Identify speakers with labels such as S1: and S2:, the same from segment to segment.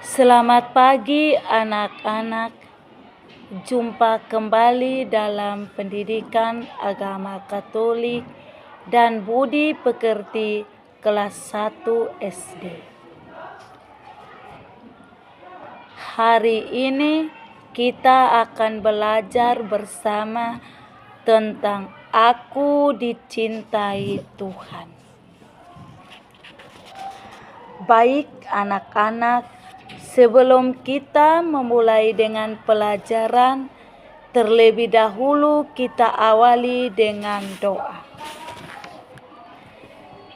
S1: Selamat pagi anak-anak. Jumpa kembali dalam pendidikan agama Katolik dan budi pekerti kelas 1 SD. Hari ini kita akan belajar bersama tentang aku dicintai Tuhan. Baik anak-anak, sebelum kita memulai dengan pelajaran, terlebih dahulu kita awali dengan doa.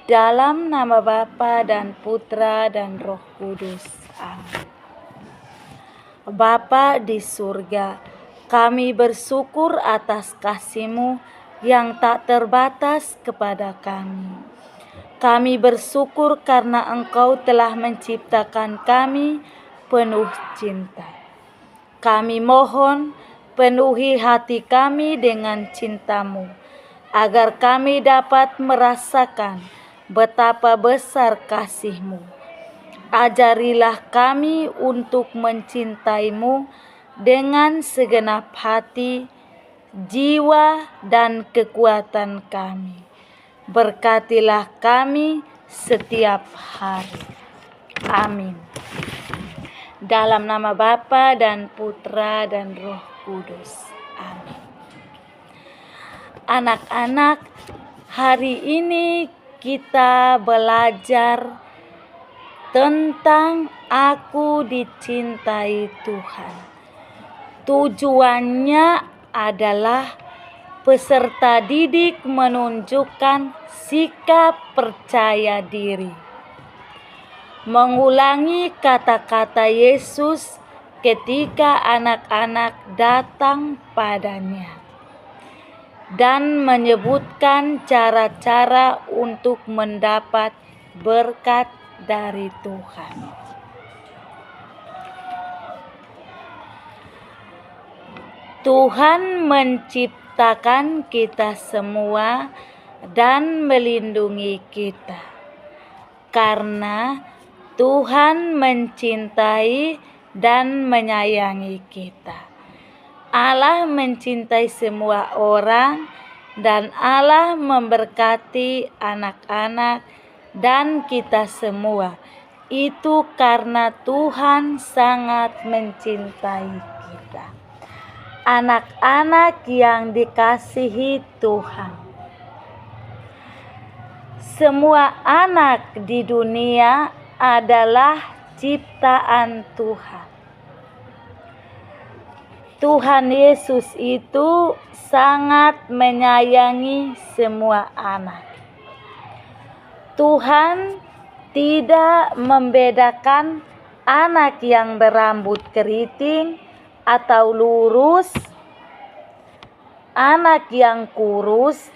S1: Dalam nama Bapa dan Putra dan Roh Kudus. Amin. Bapa di surga, kami bersyukur atas kasih-Mu yang tak terbatas kepada kami. Kami bersyukur karena Engkau telah menciptakan kami penuh cinta. Kami mohon penuhi hati kami dengan cinta-Mu, agar kami dapat merasakan betapa besar kasih-Mu. Ajarilah kami untuk mencintai-Mu dengan segenap hati, jiwa, dan kekuatan kami. Berkatilah kami setiap hari. Amin. Dalam nama Bapa dan Putra dan Roh Kudus. Amin. Anak-anak, hari ini kita belajar tentang aku dicintai Tuhan. Tujuannya adalah peserta didik menunjukkan sikap percaya diri, mengulangi kata-kata Yesus ketika anak-anak datang padanya, dan menyebutkan cara-cara untuk mendapat berkat dari Tuhan. Tuhan menciptakan kita semua dan melindungi kita. Karena Tuhan mencintai dan menyayangi kita. Allah mencintai semua orang dan Allah memberkati anak-anak dan kita semua. Itu karena Tuhan sangat mencintai kita. Anak-anak yang dikasihi Tuhan, semua anak di dunia adalah ciptaan Tuhan. Tuhan Yesus itu sangat menyayangi semua anak. Tuhan tidak membedakan anak yang berambut keriting atau lurus, anak yang kurus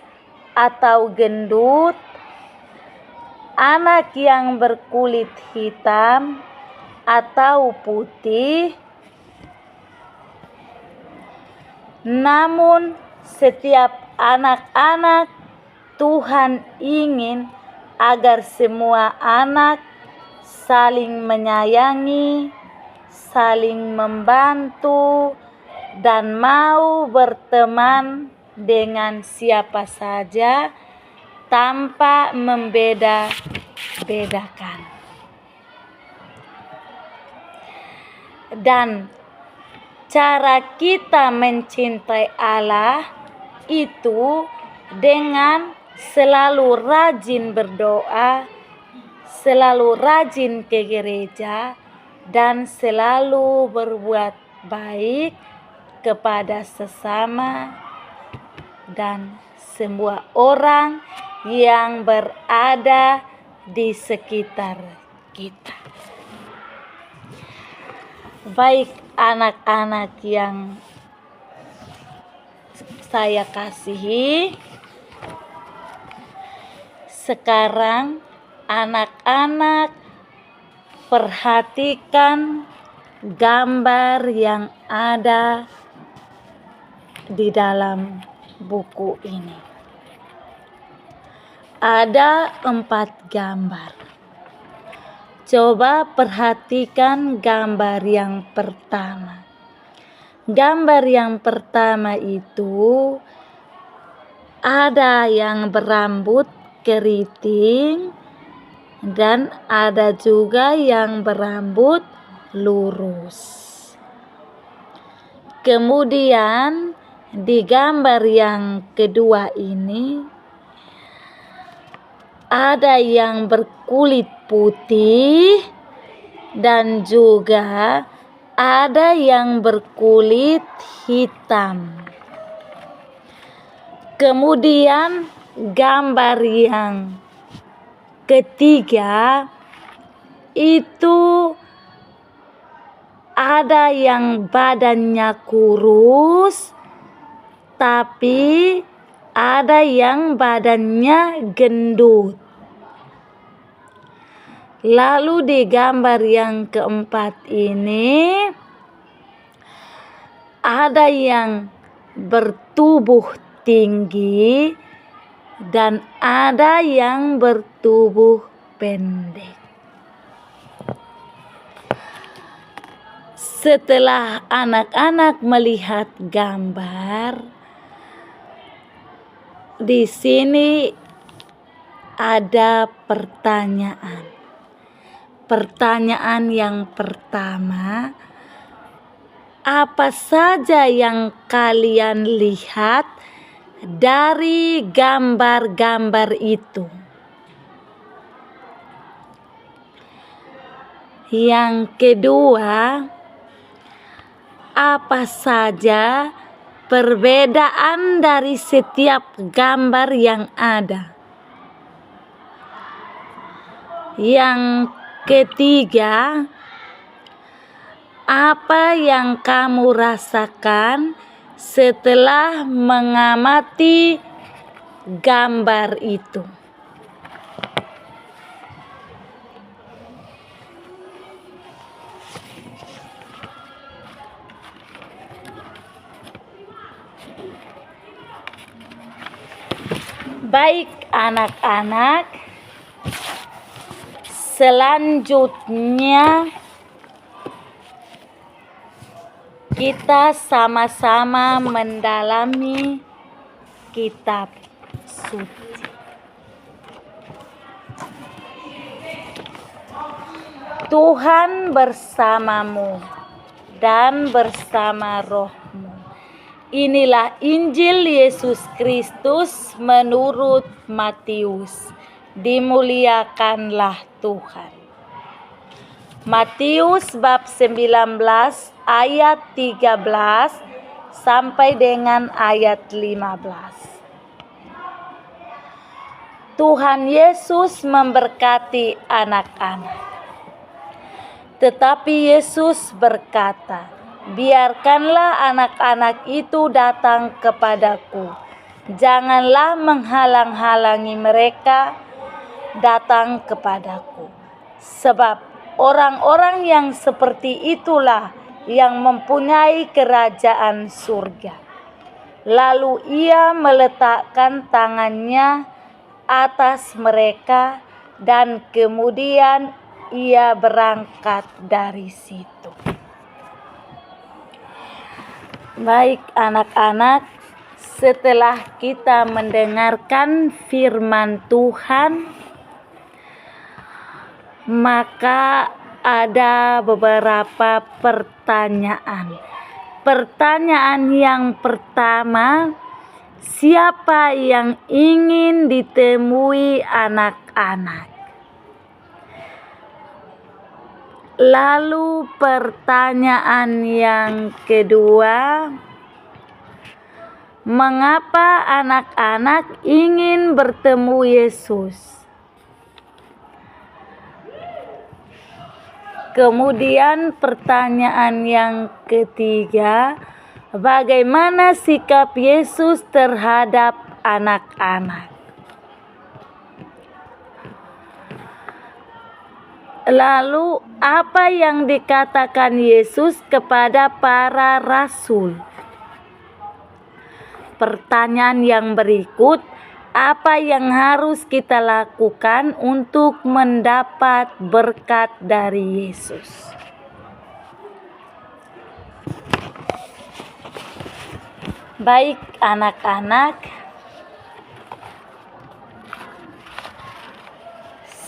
S1: atau gendut, anak yang berkulit hitam atau putih. Namun setiap anak-anak Tuhan ingin agar semua anak saling menyayangi, saling membantu, dan mau berteman dengan siapa saja tanpa membeda-bedakan. Dan cara kita mencintai Allah itu dengan selalu rajin berdoa, selalu rajin ke gereja, dan selalu berbuat baik kepada sesama dan semua orang yang berada di sekitar kita. Baik anak-anak yang saya kasihi, sekarang anak-anak perhatikan gambar yang ada di dalam buku ini. Ada 4 gambar. Coba perhatikan gambar yang pertama. Gambar yang pertama itu ada yang berambut keriting dan ada juga yang berambut lurus. Kemudian di gambar yang kedua ini ada yang berkulit putih dan juga ada yang berkulit hitam. Kemudian gambar yang ketiga itu ada yang badannya kurus, tapi ada yang badannya gendut. Lalu di gambar yang keempat ini ada yang bertubuh tinggi dan ada yang bertubuh pendek. Setelah anak-anak melihat gambar, di sini ada pertanyaan. Pertanyaan yang pertama, apa saja yang kalian lihat dari gambar-gambar itu? Yang kedua, apa saja perbedaan dari setiap gambar yang ada? Yang ketiga, apa yang kamu rasakan setelah mengamati gambar itu? Baik anak-anak, selanjutnya kita sama-sama mendalami kitab suci. Tuhan bersamamu dan bersama rohmu. Inilah Injil Yesus Kristus menurut Matius. Dimuliakanlah Tuhan. Matius bab 19 ayat 13 sampai dengan ayat 15. Tuhan Yesus memberkati anak-anak. Tetapi Yesus berkata, biarkanlah anak-anak itu datang kepadaku. Janganlah menghalang-halangi mereka datang kepadaku. Sebab orang-orang yang seperti itulah yang mempunyai kerajaan surga. Lalu ia meletakkan tangannya atas mereka dan kemudian ia berangkat dari situ. Baik anak-anak, setelah kita mendengarkan firman Tuhan, maka ada beberapa pertanyaan. Pertanyaan yang pertama, siapa yang ingin ditemui anak-anak? Lalu pertanyaan yang kedua, mengapa anak-anak ingin bertemu Yesus? Kemudian pertanyaan yang ketiga, bagaimana sikap Yesus terhadap anak-anak? Lalu apa yang dikatakan Yesus kepada para rasul? Pertanyaan yang berikut, Apa yang harus kita lakukan untuk mendapat berkat dari Yesus? Baik anak-anak,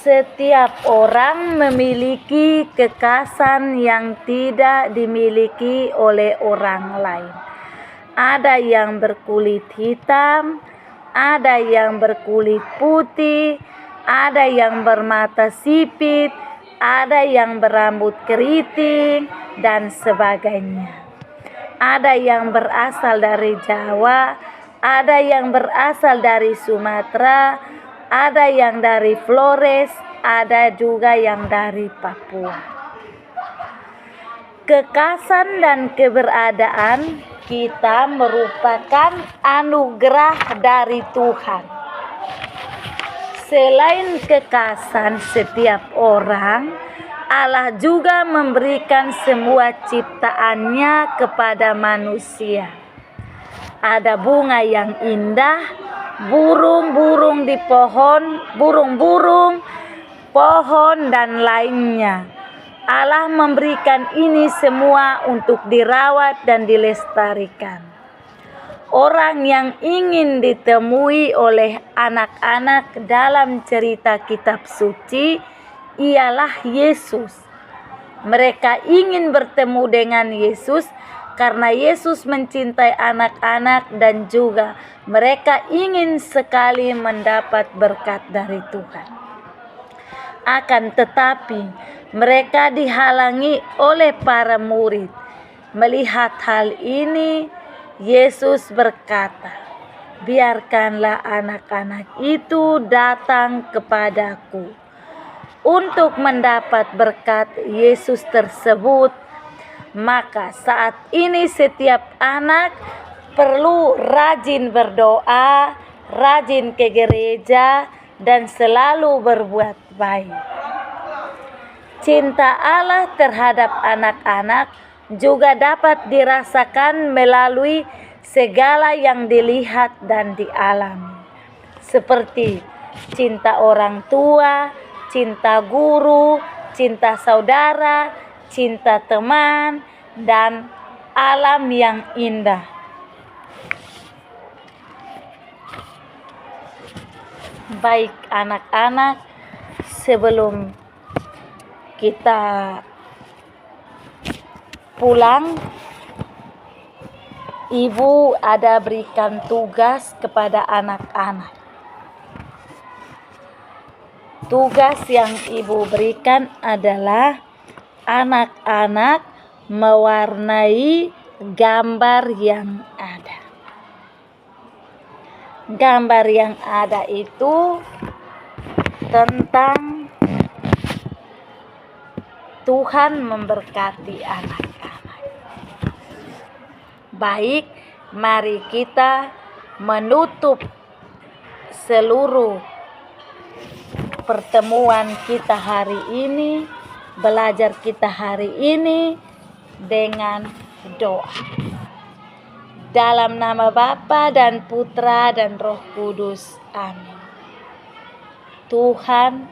S1: setiap orang memiliki kekhasan yang tidak dimiliki oleh orang lain. Ada yang berkulit hitam, ada yang berkulit putih, ada yang bermata sipit, ada yang berambut keriting, dan sebagainya. Ada yang berasal dari Jawa, ada yang berasal dari Sumatera, ada yang dari Flores, ada juga yang dari Papua. Kekhasan dan keberadaan kita merupakan anugerah dari Tuhan. Selain kekhasan setiap orang, Allah juga memberikan semua ciptaannya kepada manusia. Ada bunga yang indah, burung-burung di pohon, burung-burung, pohon, dan lainnya. Allah memberikan ini semua untuk dirawat dan dilestarikan. Orang yang ingin ditemui oleh anak-anak dalam cerita kitab suci ialah Yesus. Mereka ingin bertemu dengan Yesus karena Yesus mencintai anak-anak dan juga mereka ingin sekali mendapat berkat dari Tuhan. Akan tetapi mereka dihalangi oleh para murid. Melihat hal ini, Yesus berkata, "Biarkanlah anak-anak itu datang kepadaku." Untuk mendapat berkat Yesus tersebut, maka saat ini setiap anak perlu rajin berdoa, rajin ke gereja, dan selalu berbuat baik. Cinta Allah terhadap anak-anak juga dapat dirasakan melalui segala yang dilihat dan dialami, seperti cinta orang tua, cinta guru, cinta saudara, cinta teman, dan alam yang indah. Baik anak-anak, sebelum kita pulang, ibu ada berikan tugas kepada anak-anak. Tugas yang ibu berikan adalah anak-anak mewarnai gambar yang ada. Gambar yang ada itu tentang Tuhan memberkati anak-anak. Baik, mari kita menutup seluruh pertemuan kita hari ini, belajar kita hari ini dengan doa. Dalam nama Bapa dan Putra dan Roh Kudus. Amin. Tuhan,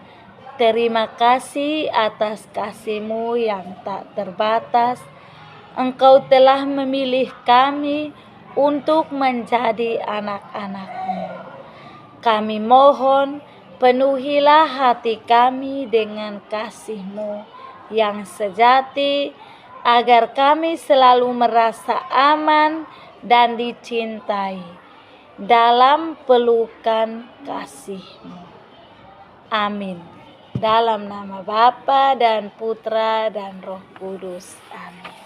S1: terima kasih atas kasih-Mu yang tak terbatas. Engkau telah memilih kami untuk menjadi anak-anak-Mu. Kami mohon, penuhilah hati kami dengan kasih-Mu yang sejati, agar kami selalu merasa aman dan dicintai dalam pelukan kasih-Mu. Amin. Dalam nama Bapa dan Putra dan Roh Kudus. Amin.